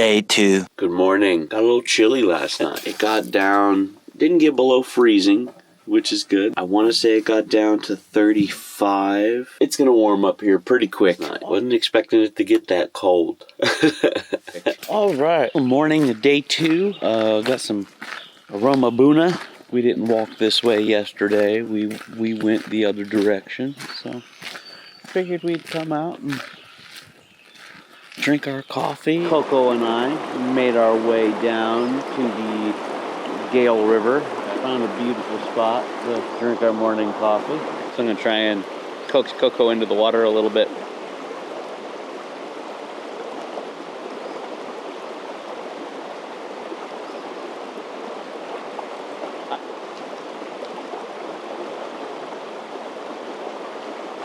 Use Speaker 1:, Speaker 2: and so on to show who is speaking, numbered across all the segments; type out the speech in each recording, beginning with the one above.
Speaker 1: Day 2.
Speaker 2: Good morning. Got a little chilly last night. It got down, didn't get below freezing, which is good. I want to say it got down to 35. It's going to warm up here pretty quick. I wasn't expecting it to get that cold.
Speaker 1: All right. Morning to day 2. Got some aroma buna. We didn't walk this way yesterday. We went the other direction. So figured we'd come out and drink our coffee. KoKo and I made our way down to the Gale River. Found a beautiful spot to drink our morning coffee. So I'm gonna try and coax KoKo into the water a little bit.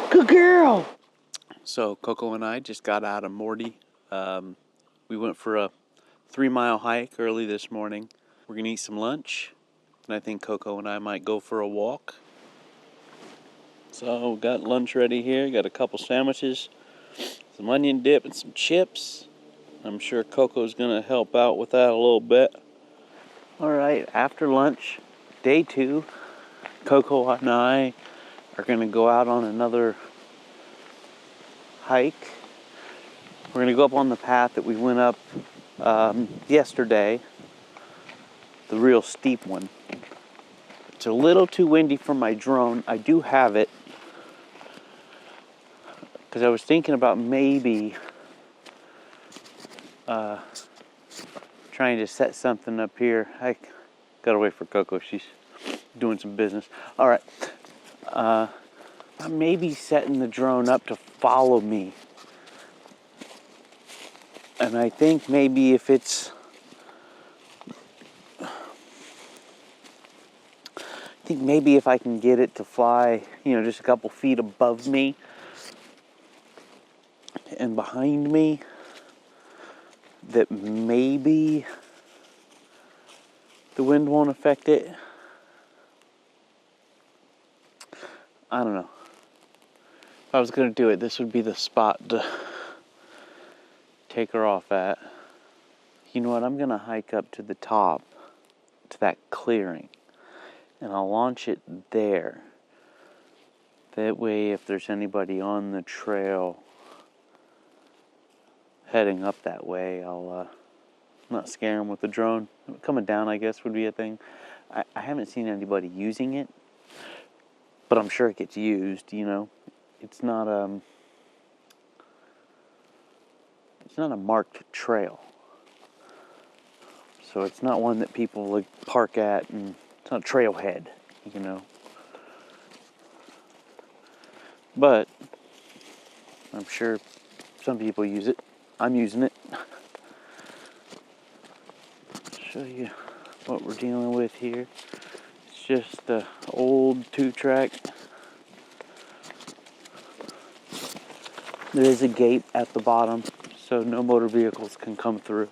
Speaker 1: Good girl! So KoKo and I just got out of Morty. We went for a 3-mile hike early this morning. We're gonna eat some lunch, and I think KoKo and I might go for a walk. So got lunch ready here. Got a couple sandwiches, some onion dip, and some chips. I'm sure KoKo's gonna help out with that a little bit. All right, after lunch, day 2, KoKo and I are gonna go out on another hike. We're gonna go up on the path that we went up yesterday, the real steep one. It's a little too windy for my drone. I do have it because I was thinking about maybe trying to set something up here. I gotta wait for KoKo. She's doing some business. All right. I'm maybe setting the drone up to follow me. And I think maybe if it's... I think maybe if I can get it to fly, just a couple feet above me and behind me, that maybe the wind won't affect it. I don't know. If I was going to do it, this would be the spot to take her off at. You know what? I'm going to hike up to the top, to that clearing, and I'll launch it there. That way, if there's anybody on the trail heading up that way, I'll not scare them with the drone. Coming down, I guess, would be a thing. I haven't seen anybody using it, but I'm sure it gets used, It's not a marked trail. So it's not one that people park at, and it's not a trailhead, But I'm sure some people use it. I'm using it. Show you what we're dealing with here. It's just the old 2-track. There is a gate at the bottom, so no motor vehicles can come through.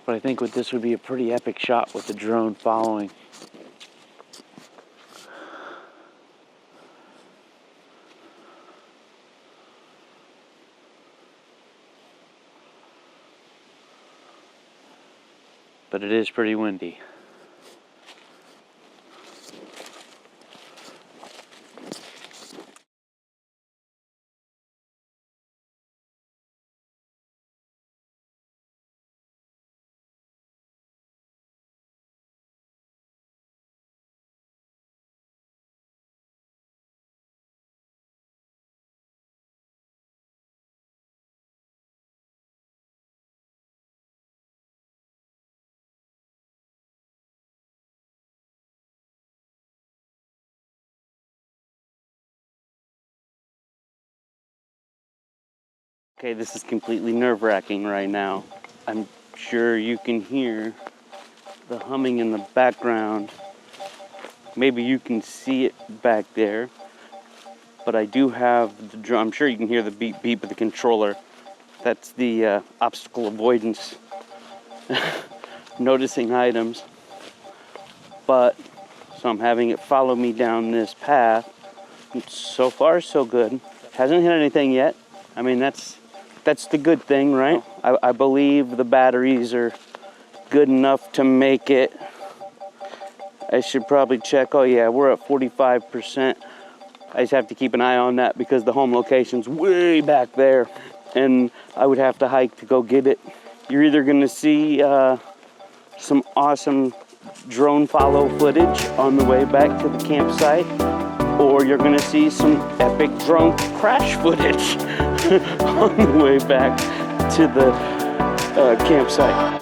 Speaker 1: But I think this would be a pretty epic shot with the drone following. But it is pretty windy. Okay, this is completely nerve-wracking right now. I'm sure you can hear the humming in the background. Maybe you can see it back there. But I do have the drum. I'm sure you can hear the beep beep of the controller. That's the obstacle avoidance noticing items. But so I'm having it follow me down this path. So far, so good. Hasn't hit anything yet. I mean, that's That's the good thing, right? I believe the batteries are good enough to make it. I should probably check. Oh yeah, we're at 45%. I just have to keep an eye on that because the home location's way back there, and I would have to hike to go get it. You're either gonna see some awesome drone follow footage on the way back to the campsite, or you're gonna see some epic drone crash footage on the way back to the campsite.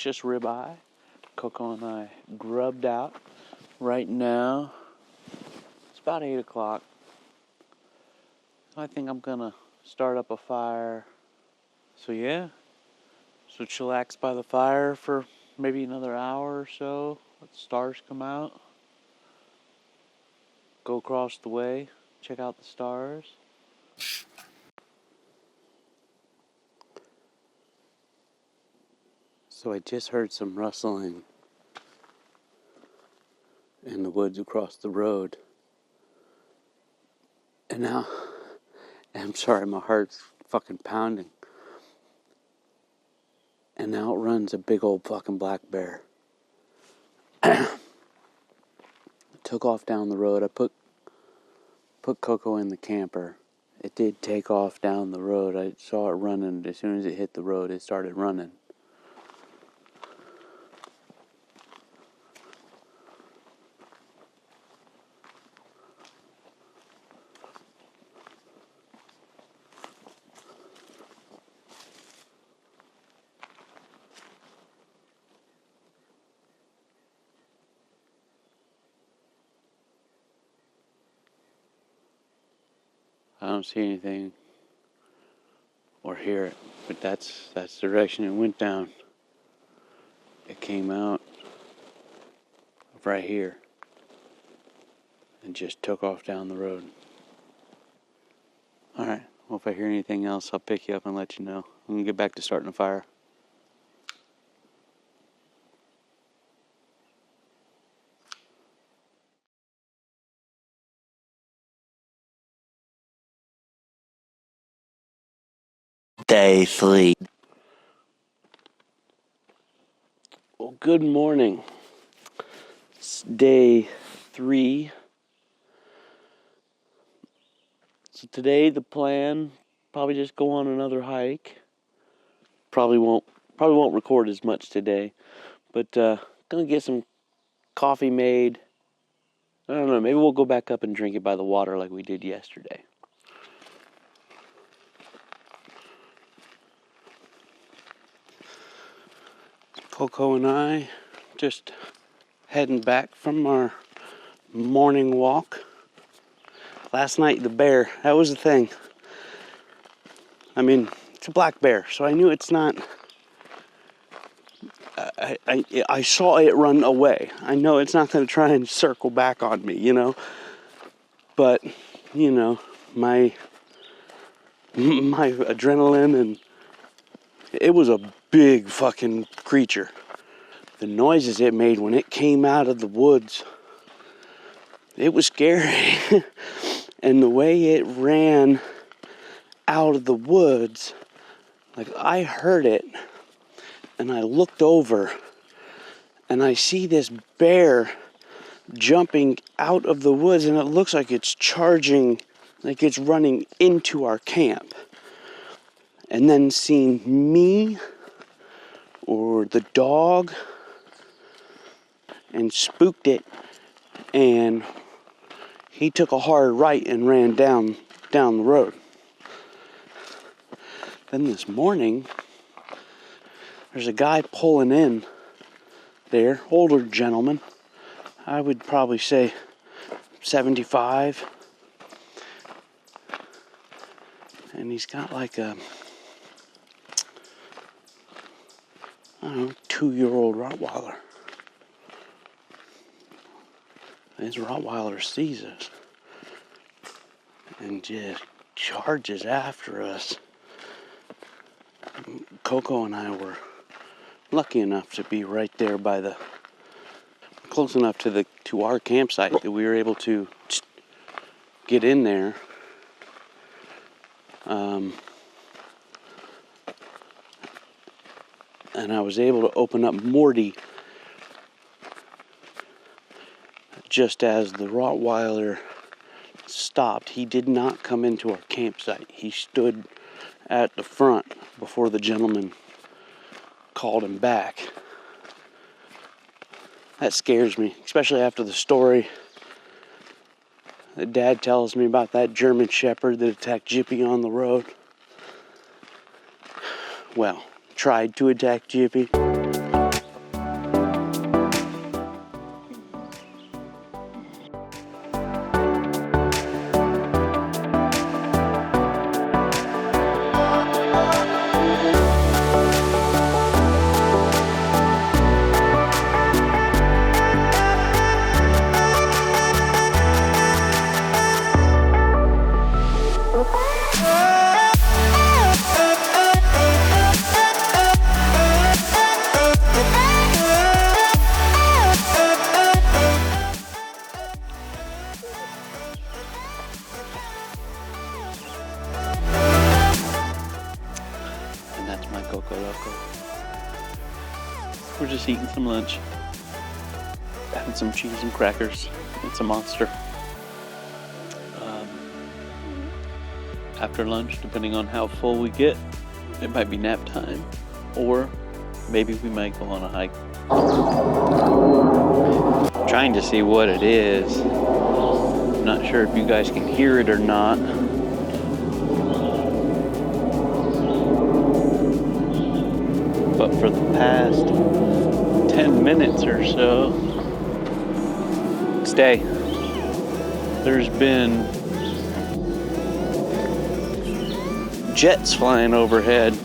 Speaker 1: delicious ribeye. KoKo and I grubbed out. Right now, it's about 8 o'clock. I think I'm gonna start up a fire. So yeah, so chillax by the fire for maybe another hour or so. Let the stars come out. Go across the way, check out the stars. So I just heard some rustling in the woods across the road. And now, I'm sorry, my heart's fucking pounding. And out runs a big old fucking black bear. Took off down the road. I put KoKo in the camper. It did take off down the road. I saw it running. As soon as it hit the road, it started running. I don't see anything or hear it, but that's the direction it went down. It came out of right here and just took off down the road. Alright, well, if I hear anything else, I'll pick you up and let you know. I'm gonna get back to starting the fire. Day 3. Well, good morning. It's day 3. So today the plan, probably just go on another hike. Probably won't record as much today, but gonna get some coffee made. I don't know, maybe we'll go back up and drink it by the water like we did yesterday. KoKo and I just heading back from our morning walk. Last night, the bear, that was the thing. I mean, it's a black bear, so I knew it's not... I saw it run away. I know it's not going to try and circle back on me, you know? But, you know, my adrenaline, and it was a big fucking creature. The noises it made when it came out of the woods, it was scary. And the way it ran out of the woods, like, I heard it, and I looked over, and I see this bear jumping out of the woods, and it looks like it's charging, like it's running into our camp. And then seeing me or the dog and spooked it, and he took a hard right and ran down the road. Then this morning, there's a guy pulling in there, older gentleman. I would probably say 75. And he's got like a, I don't know, 2-year-old Rottweiler. And his Rottweiler sees us and just charges after us. KoKo and I were lucky enough to be right there by the, close enough to our campsite that we were able to get in there. And I was able to open up Morty just as the Rottweiler stopped. He did not come into our campsite. He stood at the front before the gentleman called him back. That scares me, especially after the story that Dad tells me about that German Shepherd that attacked Jippy on the road. Well, tried to attack Jippy. We're just eating some lunch. Having some cheese and crackers. It's a monster. After lunch, depending on how full we get, it might be nap time, or maybe we might go on a hike. Trying to see what it is. I'm not sure if you guys can hear it or not. But for the past 10 minutes or so, stay. There's been jets flying overhead.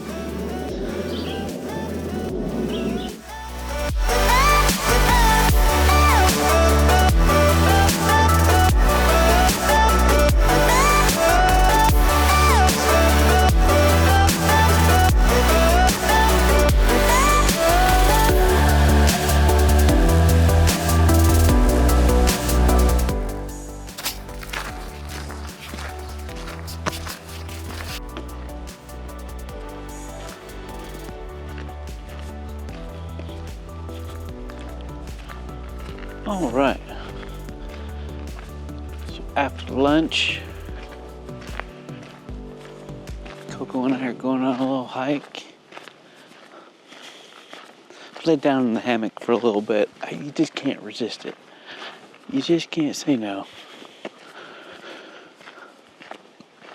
Speaker 1: All right, so after lunch, KoKo and I are going on a little hike. Laid down in the hammock for a little bit. You just can't resist it. You just can't say no.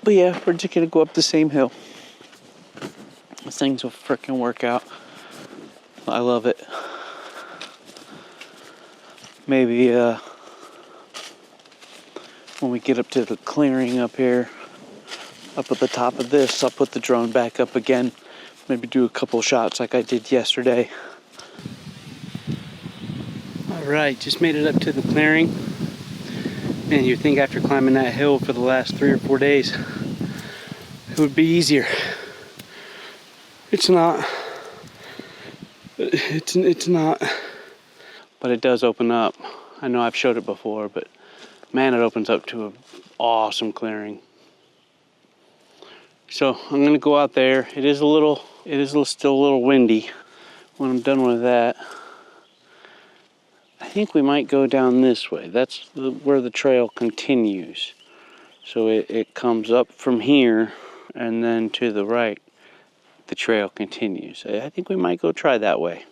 Speaker 1: But yeah, we're just gonna go up the same hill. This thing's a freaking workout. I love it. Maybe when we get up to the clearing up here, up at the top of this, I'll put the drone back up again. Maybe do a couple shots like I did yesterday. All right, just made it up to the clearing. Man, you'd think after climbing that hill for the last 3 or 4 days, it would be easier. It's not. It's not. But it does open up. I know I've showed it before, but man, it opens up to an awesome clearing. So I'm gonna go out there. It is still a little windy. When I'm done with that, I think we might go down this way. That's where the trail continues. So it comes up from here, and then to the right, the trail continues. I think we might go try that way.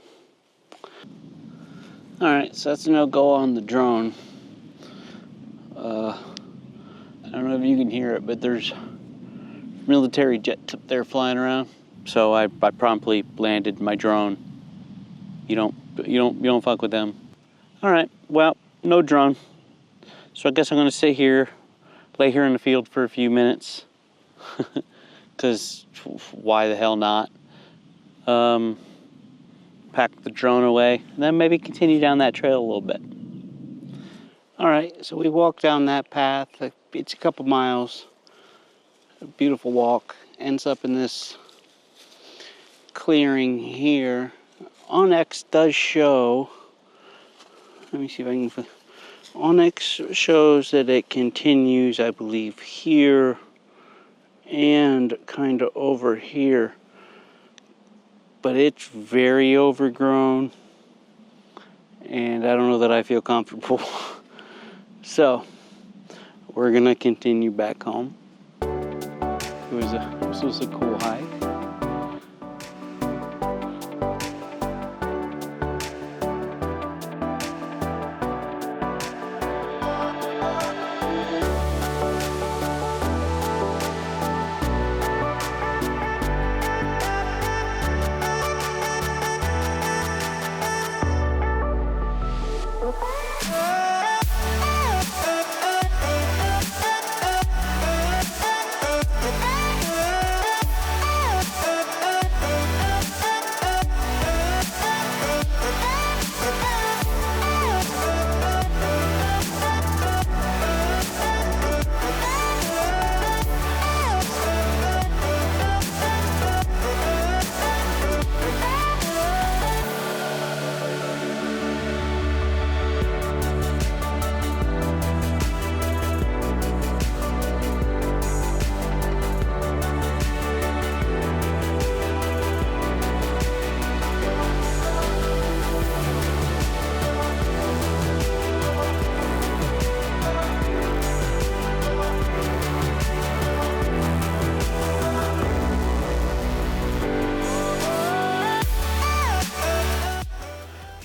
Speaker 1: All right, so that's a no-go on the drone. I don't know if you can hear it, but there's military jets up there flying around. So I promptly landed my drone. You don't fuck with them. All right, well, no drone. So I guess I'm gonna sit here, lay here in the field for a few minutes, because why the hell not? Pack the drone away, and then maybe continue down that trail a little bit. All right, so we walked down that path. It's a couple miles. A beautiful walk. Ends up in this clearing here. Onyx does show, let me see if I can, Onyx shows that it continues, I believe, here and kind of over here. But it's very overgrown, and I don't know that I feel comfortable. So we're gonna continue back home. This was a cool hike.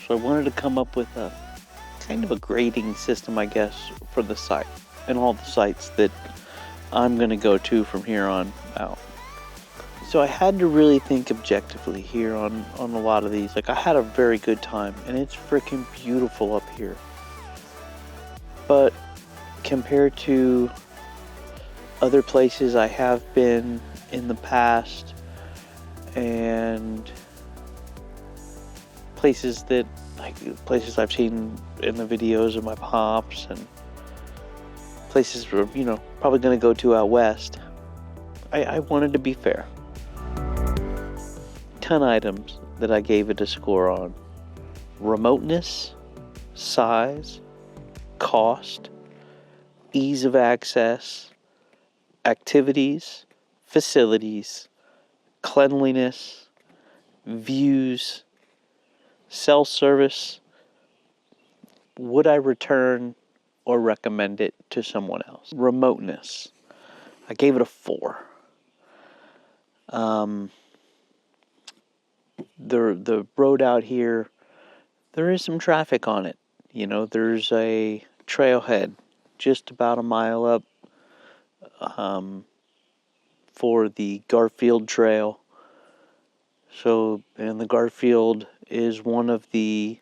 Speaker 3: So I wanted to come up with a kind of a grading system, I guess, for the site and all the sites that I'm going to go to from here on out. So I had to really think objectively here on a lot of these. Like, I had a very good time, and it's freaking beautiful up here. But compared to other places I have been in the past, and places I've seen in the videos of my pops, and places we're, probably going to go to out west, I wanted to be fair. 10 items that I gave it a score on: remoteness, size, cost, ease of access, activities, facilities, cleanliness, views, cell service. Would I return or recommend it to someone else? Remoteness, I gave it a 4. The road out here, there is some traffic on it. There's a trailhead just about a mile up for the Garfield Trail. So, and the Garfield is one of the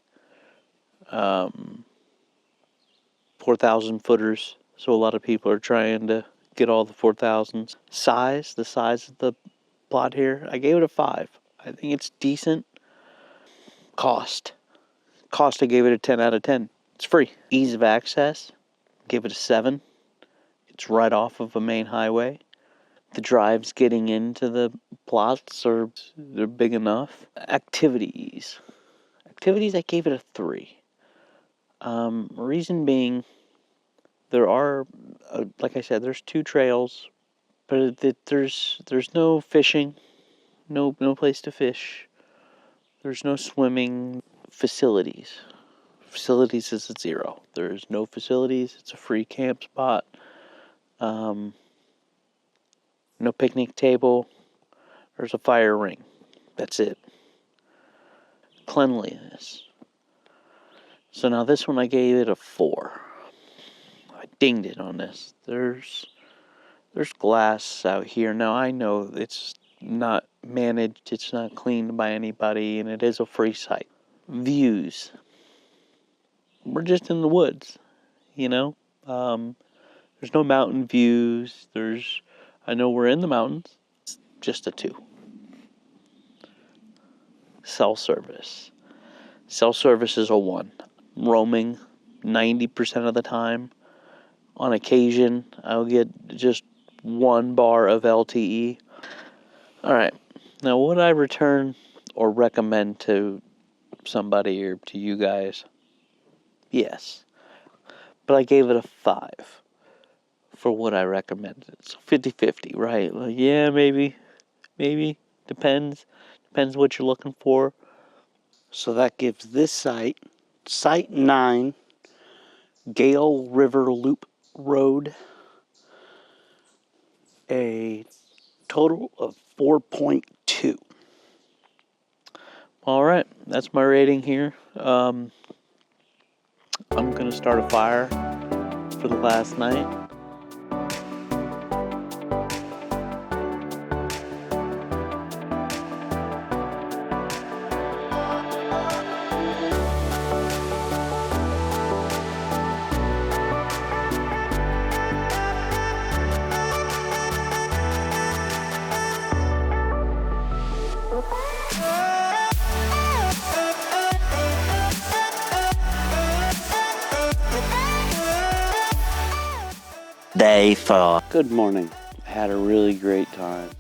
Speaker 3: 4,000 footers. So a lot of people are trying to get all the 4,000s. Size, the size of the plot here, I gave it a 5. I think it's decent. Cost, I gave it a 10 out of 10. It's free. Ease of access, gave it a 7. It's right off of a main highway. The drives getting into the plots they're big enough. Activities, I gave it a 3. Reason being, there are, like I said, there's 2 trails, but there's no fishing, no place to fish. There's no swimming. Facilities is a 0. There's no facilities. It's a free camp spot. No picnic table. There's a fire ring. That's it. Cleanliness. So now this one I gave it a 4. I dinged it on this. There's glass out here. Now I know it's not managed, it's not cleaned by anybody, and it is a free site. Views. We're just in the woods, There's no mountain views. I know we're in the mountains. It's just a 2. Cell service. Cell service is a 1. Roaming 90% of the time. On occasion, I'll get just 1 bar of LTE. Alright, now would I return or recommend to somebody or to you guys? Yes. But I gave it a 5 for what I recommended. So 50-50, right? Like, yeah, maybe. Depends what you're looking for.
Speaker 1: So that gives this site 9, Gale River Loop Road, a total of 4.2.
Speaker 3: All right, that's my rating here. I'm going to start a fire for the last night.
Speaker 1: Day 4. Good morning. I had a really great time.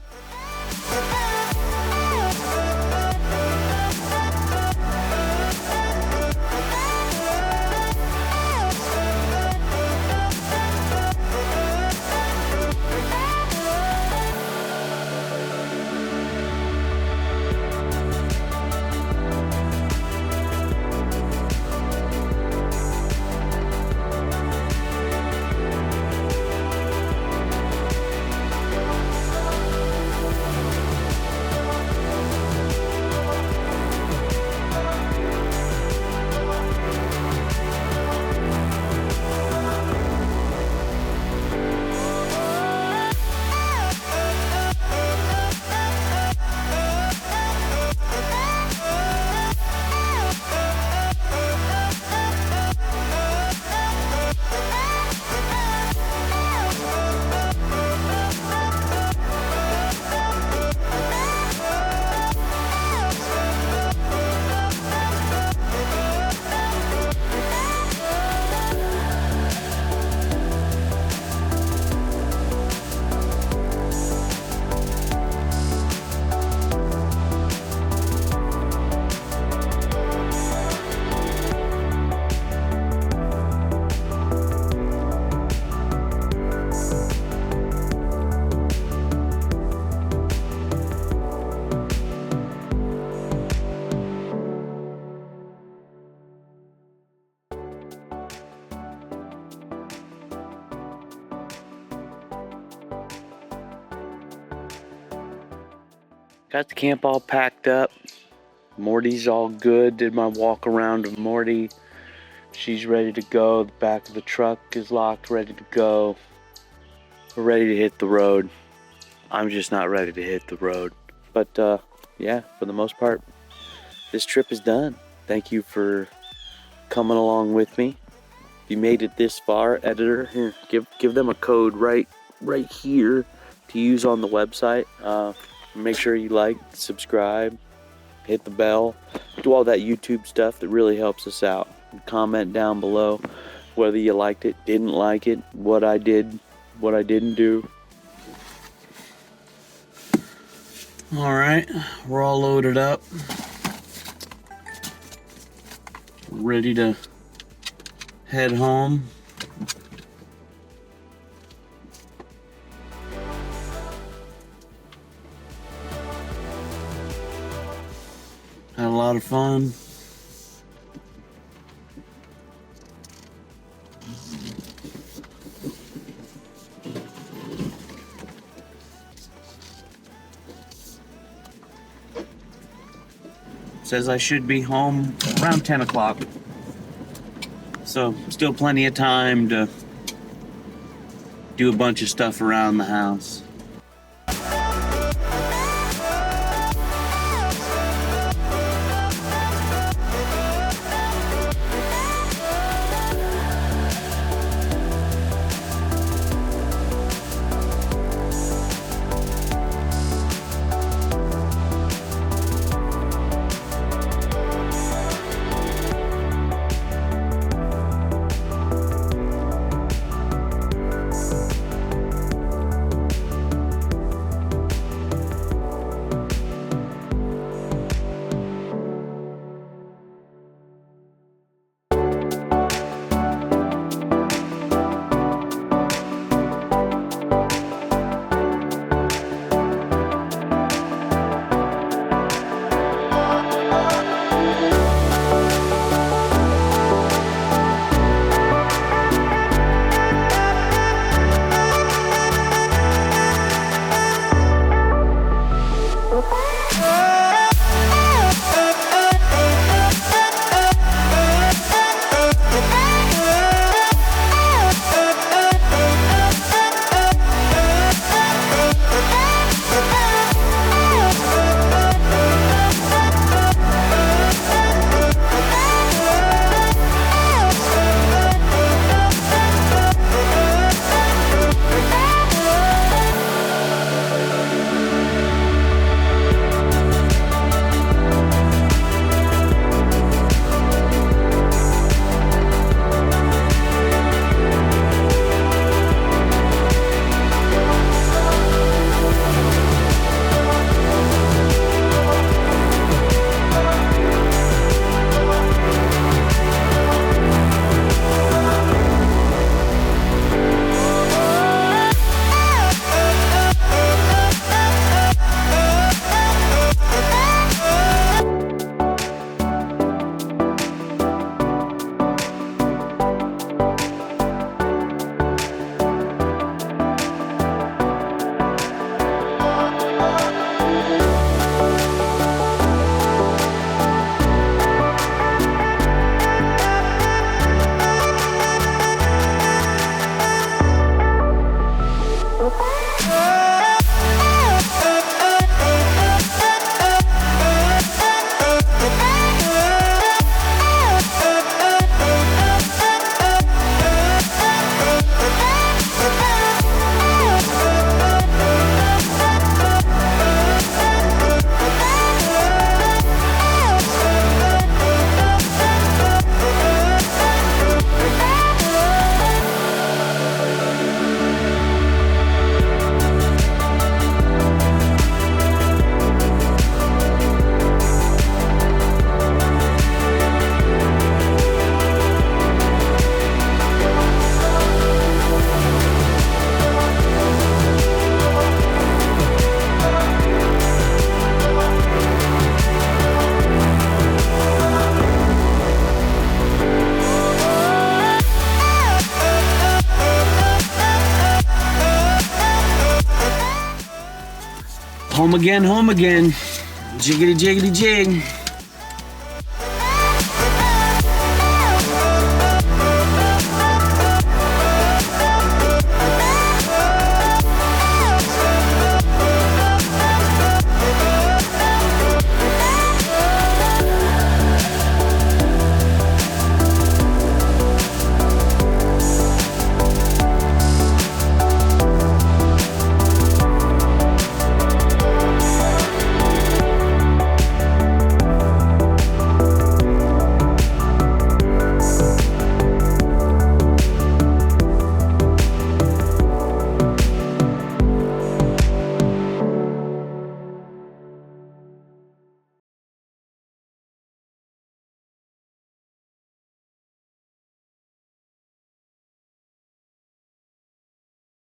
Speaker 1: Got the camp all packed up. Morty's all good. Did my walk around with Morty. She's ready to go. The back of the truck is locked, ready to go. We're ready to hit the road. I'm just not ready to hit the road. But yeah, for the most part, this trip is done. Thank you for coming along with me. If you made it this far, editor, here, give them a code right here to use on the website. Make sure you like, subscribe, hit the bell, do all that YouTube stuff that really helps us out. Comment down below whether you liked it, didn't like it, what I did, what I didn't do. All right, we're all loaded up, ready to head home. Had a lot of fun. Says I should be home around 10 o'clock. So still plenty of time to do a bunch of stuff around the house.
Speaker 2: Home again, home again. Jiggity, jiggity, jig.